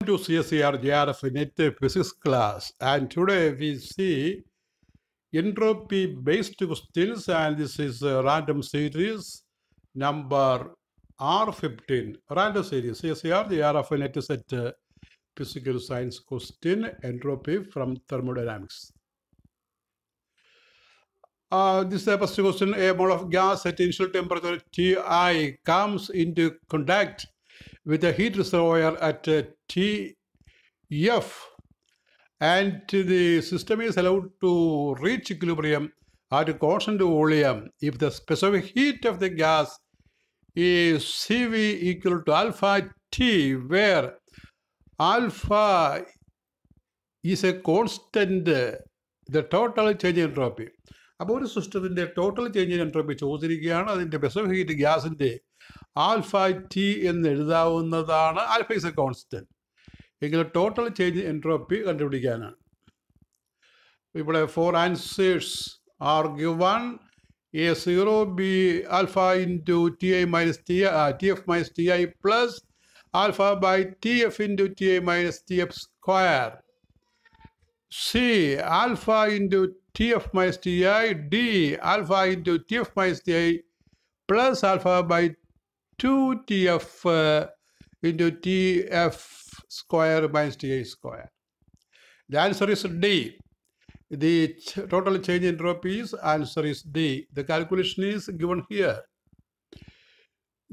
to CSIR JRF Net Physics class, and today we see entropy based questions, and this is a random series number R15, random series CSIR JRF Net set physical science question, entropy from thermodynamics. This is the first question. A mole of gas at initial temperature Ti comes into contact with a heat reservoir at Tf, and the system is allowed to reach equilibrium at a constant volume if the specific heat of the gas is Cv equal to alpha T, where alpha is a constant, the total change in entropy. അപ്പോൾ ഒരു സിസ്റ്റത്തിൻ്റെ total change in entropy ചോദിച്ചിരിക്കുകയാണ്. അതിൻ്റെ specific heat ഗ്യാസിൻ്റെ alpha T എന്ന് എഴുതാവുന്നതാണ്. Alpha is a constant എങ്കിൽ total change entropy കണ്ടുപിടിക്കാനാണ്. ഇവിടെ 4 answers are given. A0 B alpha into T I minus T F minus T I plus alpha by T F into T I minus T F square. C alpha into Tf minus Ti, D alpha into Tf minus Ti plus alpha by 2 Tf into Tf square minus Ti square. The answer is D. The total change in entropy is answer is D. The calculation is given here.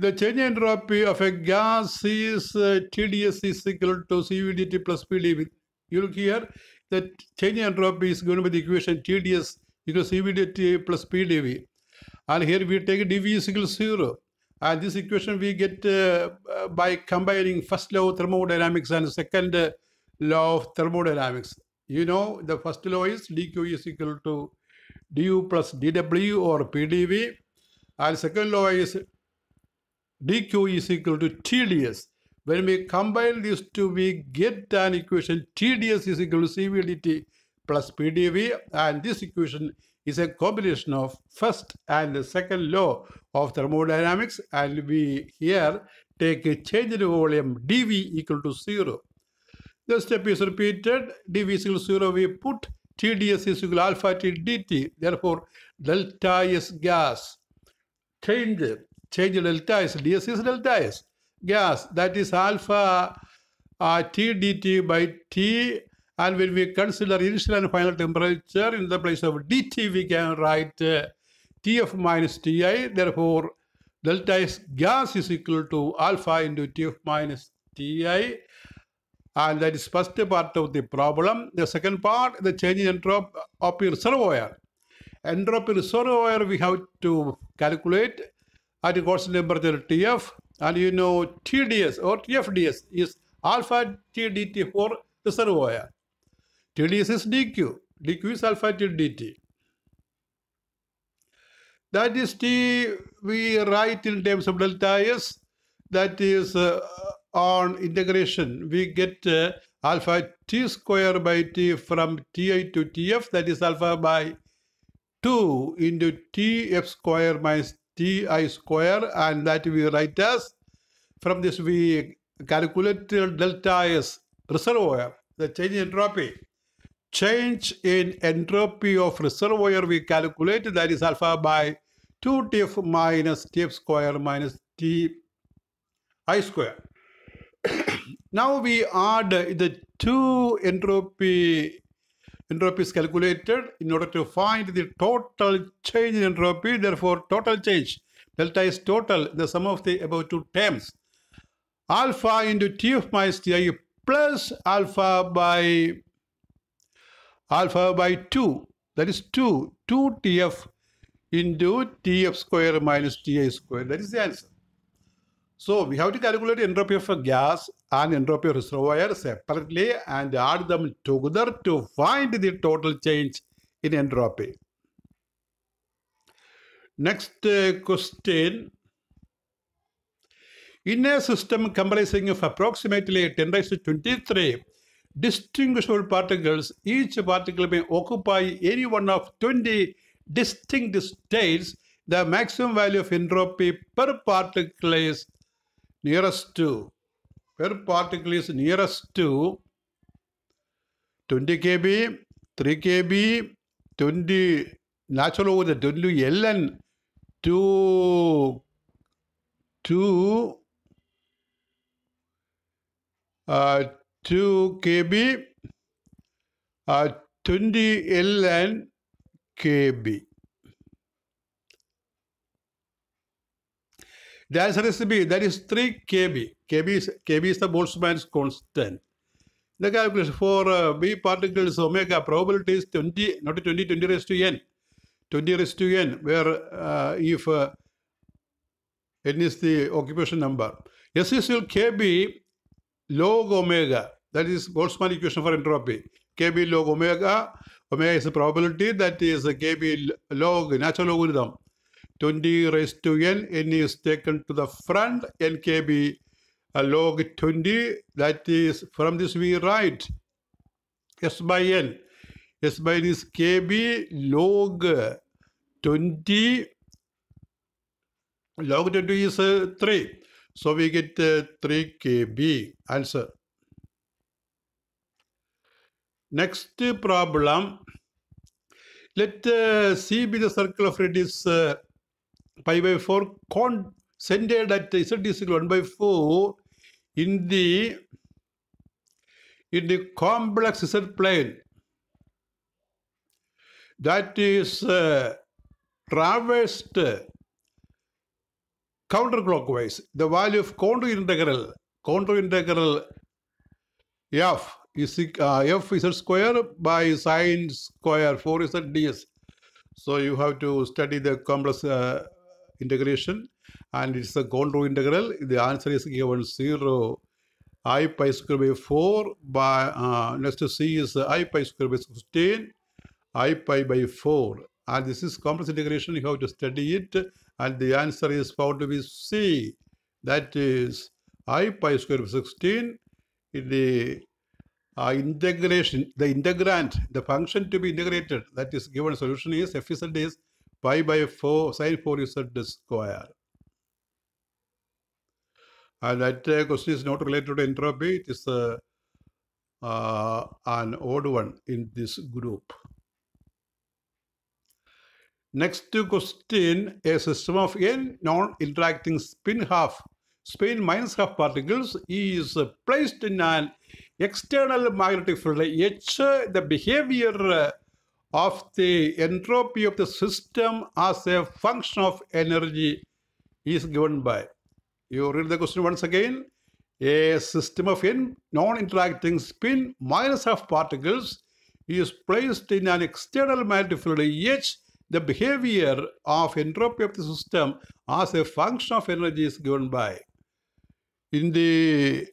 The change in entropy of a gas is TdS is equal to CvdT plus PdV. You look here. The change in entropy is going to be the equation TdS equals CvdT plus PdV. And here we take dV is equal to 0. And this equation we get by combining first law of thermodynamics and second law of thermodynamics. You know, the first law is dQ is equal to du plus dW or PdV. And second law is dQ is equal to TdS. When we combine these two, we get an equation TdS is equal to CvdT plus PdV, and this equation is a combination of first and second law of thermodynamics, and we here take a change in volume dV equal to 0. The step is repeated. dV is equal to 0. We put TdS is equal to alpha T dt. Therefore, delta S gas change delta S. ds is delta S. Gas, that is alpha T dt by T, and when we consider initial and final temperature, in the place of dt we can write Tf minus Ti. Therefore, delta S gas is equal to alpha into Tf minus Ti, and that is first part of the problem. The second part, the change in entropy reservoir. Entropy reservoir we have to calculate at a constant temperature Tf. And you know TdS or TfdS is alpha T dt for reservoir. TdS is dQ. dQ is alpha T dt. That is T we write in terms of delta S. That is on integration. We get alpha T square by T from Ti to Tf. That is alpha by 2 into Tf square minus Ti square, and that we write as, from this we calculate delta S reservoir, the change in entropy. Change in entropy of reservoir we calculate, that is alpha by 2 Tf minus Tf square minus Ti square. Now we add the two entropy is calculated in order to find the total change in entropy. Therefore, total change, delta is total, the sum of the above two terms. Alpha into Tf minus Ti plus alpha by 2, that is 2 Tf into Tf square minus Ti square. That is the answer. So we have to calculate entropy of a gas and entropy of reservoir separately and add them together to find the total change in entropy. Next question. In a system comprising of approximately 10 raised to 23 distinguishable particles, each particle may occupy any one of 20 distinct states. The maximum value of entropy per particle is nearest to where particle is nearest to 20 kb, 3 kb, 20 natural over the 20 ln to 2 kb, 20 ln kb. The answer is B, that is 3 kb. kb is the Boltzmann's constant. The calculation for B particles omega probability is 20, not 20, 20 raised to n. 20 raised to n, where if n is the occupation number. S is equal kb log omega. That is Boltzmann equation for entropy. Kb log omega. Omega is the probability. That is kb log natural logarithm. 20 raised to n. N is taken to the front. N kb log 20. That is, from this we write S by n. S by n is kb log 20. Log 20 is 3. So we get 3 kb. Answer. Next problem. Let C be the circle of radius pi by 4 centered at z is equal to 1 by 4 in the complex z plane. That is traversed counterclockwise. The value of contour integral f is f z square by sine square 4z ds. So you have to study the complex integration, and it's a contour integral. The answer is given 0 I pi square by 4 by next to C is I pi square by 16 I pi by 4, and this is complex integration. You have to study it, and the answer is found to be C. That is I pi square by 16 in the integration, the integrand, the function to be integrated, that is given solution is f z is pi by 4 sine 4z square. And that question is not related to entropy. It is an odd one in this group. Next question, a system of n non-interacting spin minus half particles is placed in an external magnetic field H. The behavior of the entropy of the system as a function of energy is given by. You read the question once again. A system of n non-interacting spin minus half particles is placed in an external magnetic field H. The behavior of entropy of the system as a function of energy is given by. In the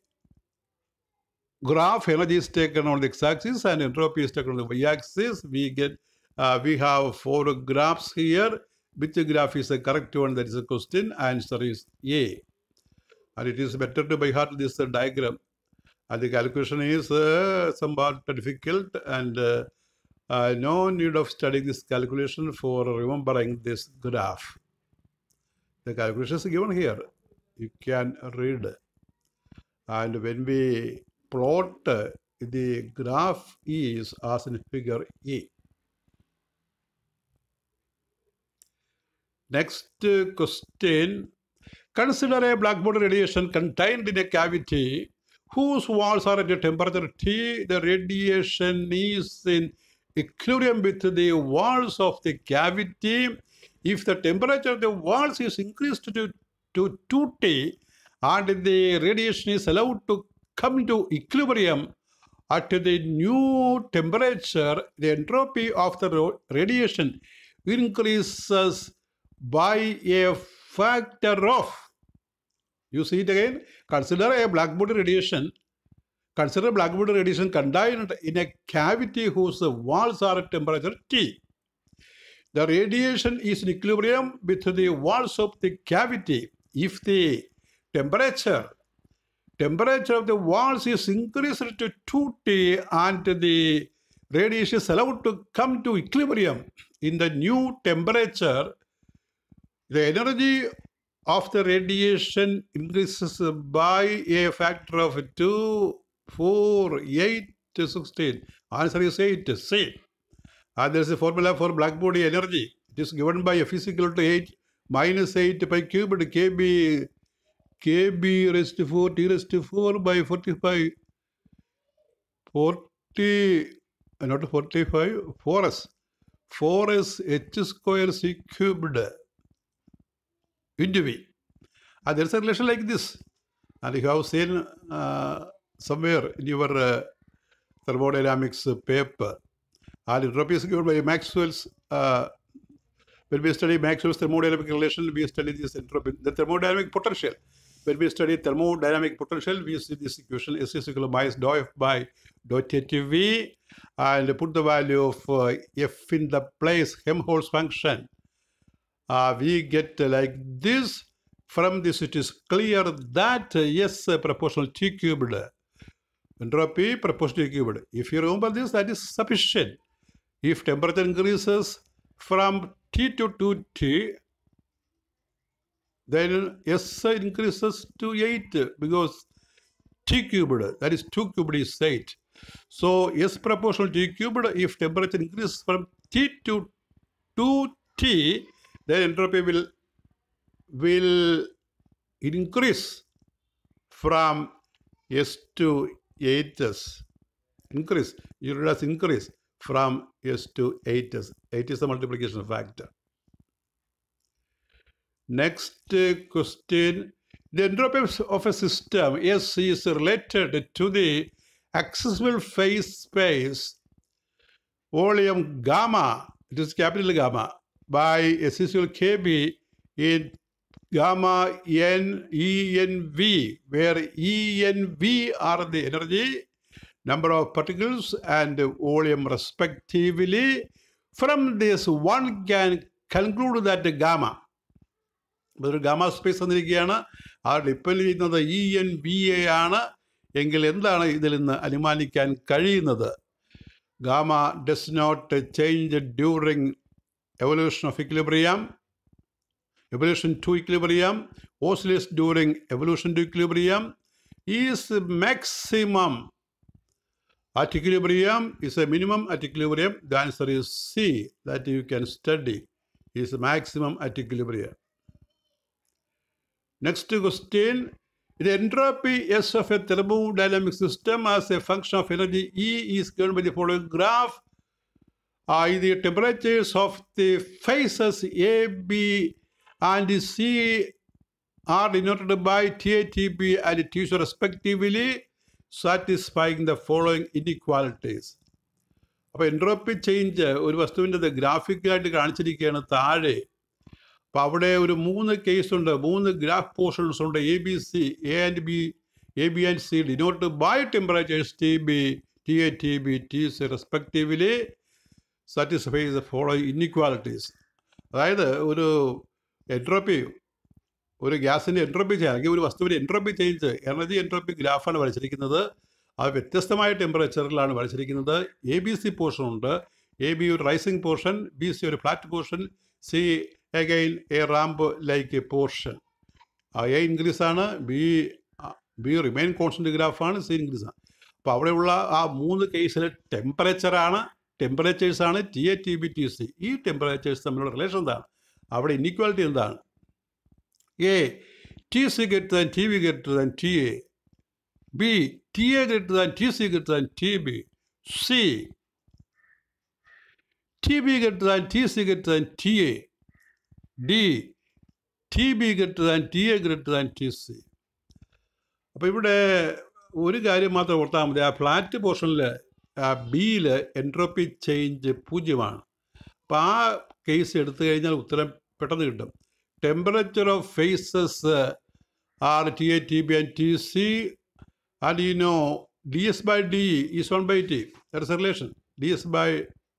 graph, energy is taken on the x-axis and entropy is taken on the y-axis. We have 4 graphs here. Which graph is the correct one? That is the question. Answer is A. And it is better to by heart this diagram. And the calculation is somewhat difficult, and no need of studying this calculation for remembering this graph. The calculation is given here. You can read. And when we plot, the graph is as in figure A. Next question. Consider a blackbody radiation contained in a cavity whose walls are at a temperature T. The radiation is in equilibrium with the walls of the cavity. If the temperature of the walls is increased to 2T and the radiation is allowed to come into equilibrium at the new temperature, the entropy of the radiation increases by a factor of. You see it again. Consider a blackbody radiation. Consider blackbody radiation contained in a cavity whose walls are at temperature T. The radiation is in equilibrium with the walls of the cavity. If the temperature of the walls is increased to 2T and the radiation is allowed to come to equilibrium in the new temperature, the energy of the radiation increases by a factor of 2, 4, 8 to 16. Answer is 8. C. And there is a formula for black body energy. It is given by F is equal to 8 minus 8 pi cubed kb raised to 4 t raised to 4 by 45 40 not 45 4s h square c cubed into v. And there is a relation like this. And you have seen somewhere in your thermodynamics paper. And entropy is given by Maxwell's. When we study Maxwell's thermodynamic relation, we study this entropy, the thermodynamic potential. When we study thermodynamic potential, we see this equation S is equal to minus dou F by dou T to V, and put the value of F in the place Helmholtz function. We get like this. From this, it is clear that S proportional T cubed, entropy proportional T cubed. If you remember this, that is sufficient. If temperature increases from T to 2T, then S increases to 8 because T cubed, that is 2 cubed is 8. So S proportional T cubed, if temperature increases from T to 2T, then entropy will increase from S to 8s. Increase, you realize increase from S to 8s. 8 is the multiplication factor. Next question. The entropy of a system S is related to the accessible phase space volume gamma, it is capital gamma, by S is equal to KB in gamma n ENV, where ENV are the energy, number of particles, and volume respectively. From this, one can conclude that the gamma, ഒരു gamma space തന്നിരിക്കുകയാണ്, ആ depend ചെയ്യുന്നത് ENVA ആണ് എങ്കിൽ എന്താണ് ഇതിൽ നിന്ന് അനുമാനിക്കാൻ കഴിയുന്നത്? Gamma does not change during evolution of equilibrium, evolution to equilibrium, oscillates during evolution to equilibrium, is maximum at equilibrium, is a minimum at equilibrium. The answer is C, that you can study, is maximum at equilibrium. Next question, the entropy S of a thermodynamic system as a function of energy E is given by the following graph. The temperatures of the phases A, B, and C are denoted by TA, TB, and TC respectively, satisfying the following inequalities. അപ്പോൾ entropy change ഒരു വസ്തുവിൻ്റെ ഗ്രാഫിക്കായിട്ട് കാണിച്ചിരിക്കുകയാണ് താഴെ. അപ്പോൾ അവിടെ ഒരു 3 കേസുണ്ട്, 3 graph portions ഉണ്ട്. A B C, A B and C denoted by temperatures TB, TA, TB, TC respectively, satisfies the following inequalities. അതായത് ഒരു എൻട്രോപ്പി, ഒരു ഗ്യാസിൻ്റെ എൻട്രോപ്പി ചേഞ്ച് അല്ലെങ്കിൽ ഒരു വസ്തുവിൻ്റെ എൻട്രോപ്പി ചേഞ്ച്, എനർജി എൻട്രോപ്പി ഗ്രാഫാണ് വരച്ചിരിക്കുന്നത്. അത് വ്യത്യസ്തമായ ടെമ്പറേച്ചറിലാണ് വരച്ചിരിക്കുന്നത്. എ ബി സി പോർഷൻ ഉണ്ട്. എ ബി ഒരു റൈസിംഗ് പോർഷൻ, ബി സി ഒരു flat portion, C again a ramp like a portion. A increase ആണ്, ബി റിമെയിൻ കോൺസ്റ്റന്റ് ഗ്രാഫാണ്, സി ഇൻക്രീസ് ആണ്. അപ്പോൾ അവിടെയുള്ള ആ 3 കേസിൽ ടെമ്പറേച്ചേഴ്സാണ് TA, TB, TC. ഈ ടെമ്പറേച്ചേഴ്സ് തമ്മിലുള്ള റിലേഷൻ എന്താണ്? അവിടെ ഇൻഇക്വാലിറ്റി എന്താണ്? A, TC greater than TB greater than TA. B, TA greater than TC greater than TB. C, TB greater than TC greater than TA. D, TB greater than TA greater than TC. അപ്പോൾ ഇവിടെ ഒരു കാര്യം മാത്രം ഓർത്താൽ മതി. ആ flat പോർഷനിൽ ബിയിൽ എൻട്രോപ്പി ചേഞ്ച് 0ആണ്. അപ്പോൾ ആ കേസ് എടുത്തു കഴിഞ്ഞാൽ ഉത്തരം പെട്ടെന്ന് കിട്ടും. Temperature of phases are TA, TB and TC, and you know ds by d is 1 by t. There is a relation. ds by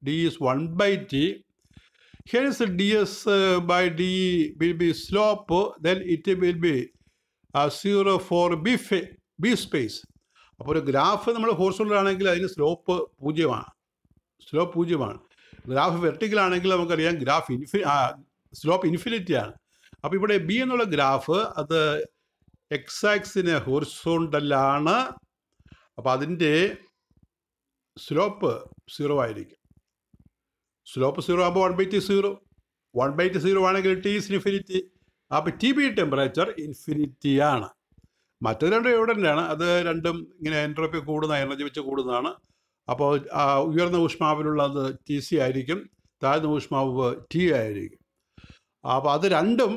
d is 1 by t. Hence ds by d will be slope, then it will be 0 for b space. അപ്പോൾ ഒരു graph നമ്മൾ ഹോറിസോണ്ടലാണെങ്കിൽ അതിന് slope 0ആണ്. Graph വെർട്ടിക്കലാണെങ്കിൽ നമുക്കറിയാം slope ഇൻഫിനിറ്റിയാണ്. അപ്പോൾ ഇവിടെ B എന്നുള്ള graph അത് X ആക്സിന് ഹൊറിസോണ്ടലാണ്. അപ്പോൾ അതിൻ്റെ സ്ലോപ്പ് 0 ആയിരിക്കും. സ്ലോപ്പ് 0 ആകുമ്പോൾ 1/t 0. 1/t 0 ആണെങ്കിൽ ടി ഈസ് ഇൻഫിനിറ്റി. അപ്പോൾ ടി ബി ടെമ്പറേച്ചർ ഇൻഫിനിറ്റിയാണ്. മറ്റു രണ്ടും എവിടെ തന്നെയാണ്, അത് രണ്ടും ഇങ്ങനെ എൻട്രോപ്പി കൂടുന്ന എനർജി വെച്ച് കൂടുന്നതാണ്. അപ്പോൾ ഉയർന്ന ഊഷ്മാവിലുള്ളത് ടി സി ആയിരിക്കും, താഴ്ന്ന ഊഷ്മാവ് ടി ആയിരിക്കും. അപ്പോൾ അത് രണ്ടും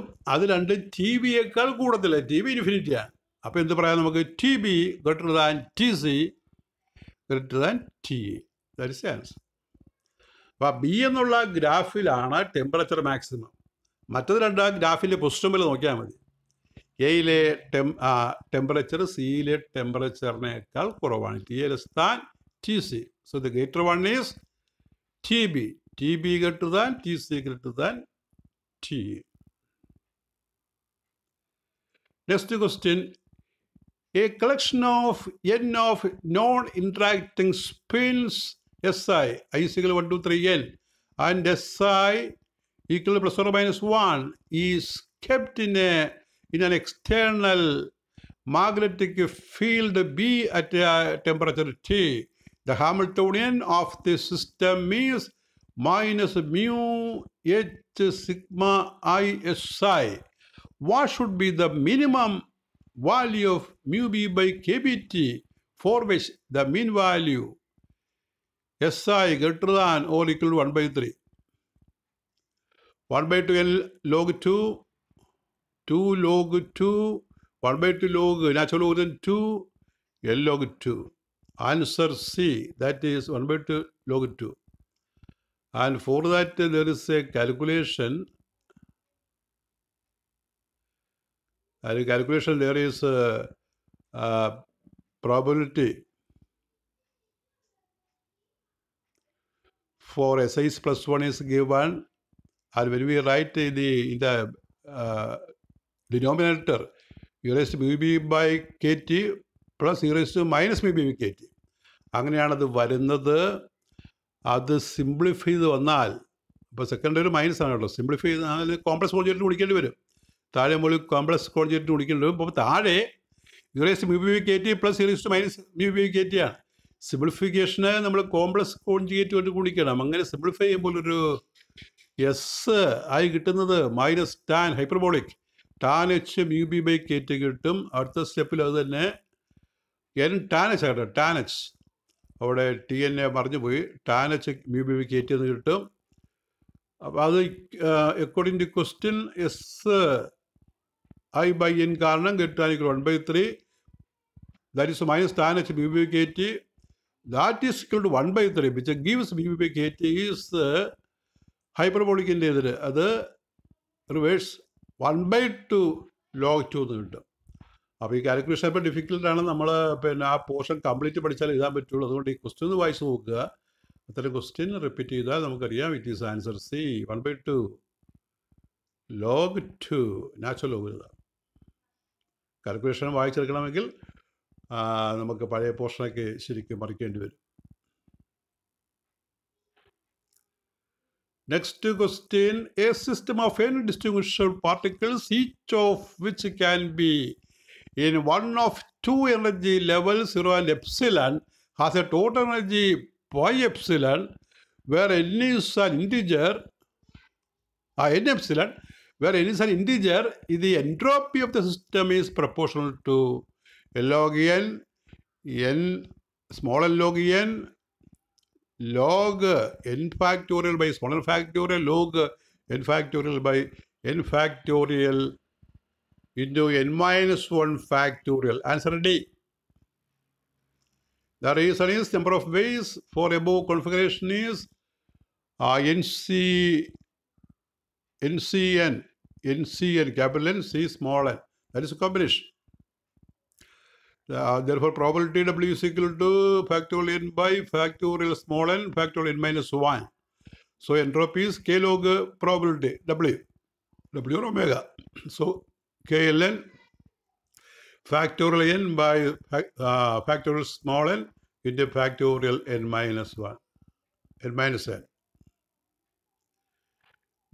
ടി ബിയേക്കാൾ കൂടുതൽ, ടി ബി ഇൻഫിനിറ്റിയാണ്. അപ്പോൾ എന്ത് പറയാം നമുക്ക്, T be greater than T C greater than T A. That is answer. അപ്പോൾ ബി എന്നുള്ള ഗ്രാഫിലാണ് ടെമ്പറേച്ചർ മാക്സിമം. മറ്റത് രണ്ട് ഗ്രാഫിൻ്റെ പൊസിഷൻ നോക്കിയാൽ മതി. എയിലെ ടെമ്പറേച്ചർ സിയിലെ ടെമ്പറേച്ചറിനേക്കാൾ കുറവാണ്, T A less than T C. So the greater one is T be greater than T C greater than T A. Next question. A collection of n of non-interacting spins Si, I is equal to 1, 2, 3 n, and Si equal to plus or minus 1 is kept in an external magnetic field B at a temperature T. The Hamiltonian of the system is minus mu h sigma I Si. What should be the minimum value of mu b by kbt for which the mean value Si greater than or equal to 1/3? 1/2 L log 2, 2 log 2, 1/2 log natural log 2, L log 2. Answer C, that is 1/2 log 2. And for that there is a calculation. There is probability for Si is plus 1 is given, and when we write in the denominator e raised to mu b by kt plus e raised to minus mu b by kt, അങ്ങനെയാണത് വരുന്നത്. അത് simplify ചെയ്ത് വന്നാൽ, ഇപ്പോൾ second ഒരു minus ആണല്ലോ, simplify ചെയ്താൽ complex conjugate വിളിക്കേണ്ടി വരും. താഴെ മുകളിൽ കോംപ്ലക്സ് കോൺജുഗേറ്റ് വിളിക്കേണ്ടി വരും. അപ്പോൾ താഴെ erase mu b by kt plus erase minus mu b by kt ആണ്. സിംപ്ലിഫിക്കേഷന് നമ്മൾ കോംപ്ലക്സ് കോൺജുഗേറ്റ് കൊണ്ട് ഗുണിക്കണം. അങ്ങനെ സിംപ്ലിഫൈ ചെയ്യുമ്പോൾ ഒരു എസ് ആയി കിട്ടുന്നത് minus tan hyperbolic tan H mu b by kt കിട്ടും. അടുത്ത സ്റ്റെപ്പിൽ അത് തന്നെ എൻ ടാൻ എച്ച് ആകട്ടെ, ടാൻ എച്ച്, അവിടെ ടി എൻ എ മറിഞ്ഞു പോയി, tan H mu b by kt എന്ന് കിട്ടും. അപ്പോൾ അത് according to question S I by n കാരണം get equal 1/3, that is minus tan h mu b by kt, that is equal to 1/3, which gives mu b by kt is hyperbolic in the other reverse 1/2 log 2 എന്ന് കിട്ടും. അപ്പോൾ ഈ calculation ഇപ്പോൾ ഡിഫിക്കൽട്ടാണ്. നമ്മൾ പിന്നെ ആ portion complete പഠിച്ചാൽ എഴുതാൻ പറ്റുള്ളൂ. അതുകൊണ്ട് ഈ ക്വസ്റ്റ്യൻ ഒന്ന് വായിച്ച് നോക്കുക. അത്തരം ക്വസ്റ്റ്യൻ റിപ്പീറ്റ് ചെയ്താൽ നമുക്കറിയാം. It is answer C, 1/2 log 2 natural log എഴുതാം. കാൽക്കുലേഷൻ വായിച്ചെടുക്കണമെങ്കിൽ നമുക്ക് പഴയ പോർഷനൊക്കെ ശരിക്കും മറിക്കേണ്ടി വരും. Next question. A system of n distinguishable particles, each of which can be in one of two energy levels 0 and epsilon, has a total energy pi epsilon, where n is an integer, n epsilon, where n is an integer, the entropy of the system is proportional to L log n, small n log n, log n factorial by small n factorial, log n factorial by n factorial into n minus 1 factorial. Answer D. The reason is number of ways for above configuration is NCN, capital N, C, small n. That is a combination. Therefore, probability W is equal to factorial n by factorial small n, factorial n minus 1. So, entropy is K log probability, W or omega. So, KLN factorial n by factorial small n into factorial n minus 1, n minus n.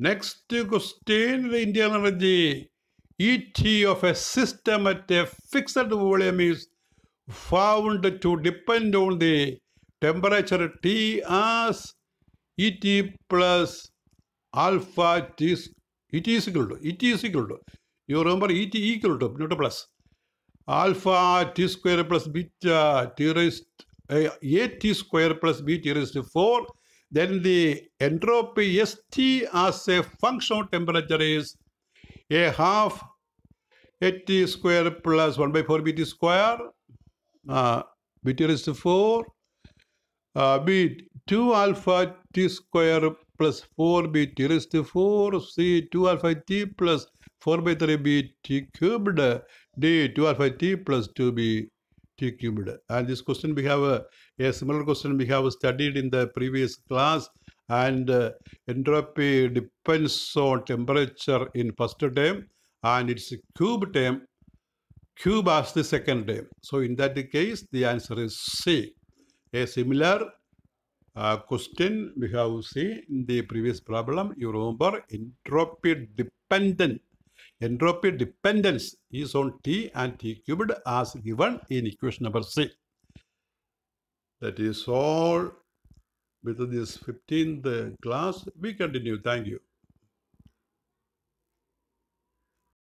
Next question, the internal energy ET of a system at a fixed volume is found to depend on the temperature T as ET plus alpha T. It is equal to. You remember ET equal to, not a plus. Alpha T square plus beta T raised A T square plus B T raised to 4. Then the entropy ST as a function of temperature is a half at T square plus 1 by 4 BT square, BT raised to 4, B 2 alpha T square plus 4 BT raised to 4, C 2 alpha T plus 4 by 3 BT cubed, D 2 alpha T plus 2 BT cubed. And this question we have a similar question we have studied in the previous class, and entropy depends on temperature in first term and its cube as the second term. So in that case, the answer is C. A similar question we have seen in the previous problem. You remember entropy dependence is on T and T cubed as given in equation number C. That is all with this 15th class. We continue. Thank you.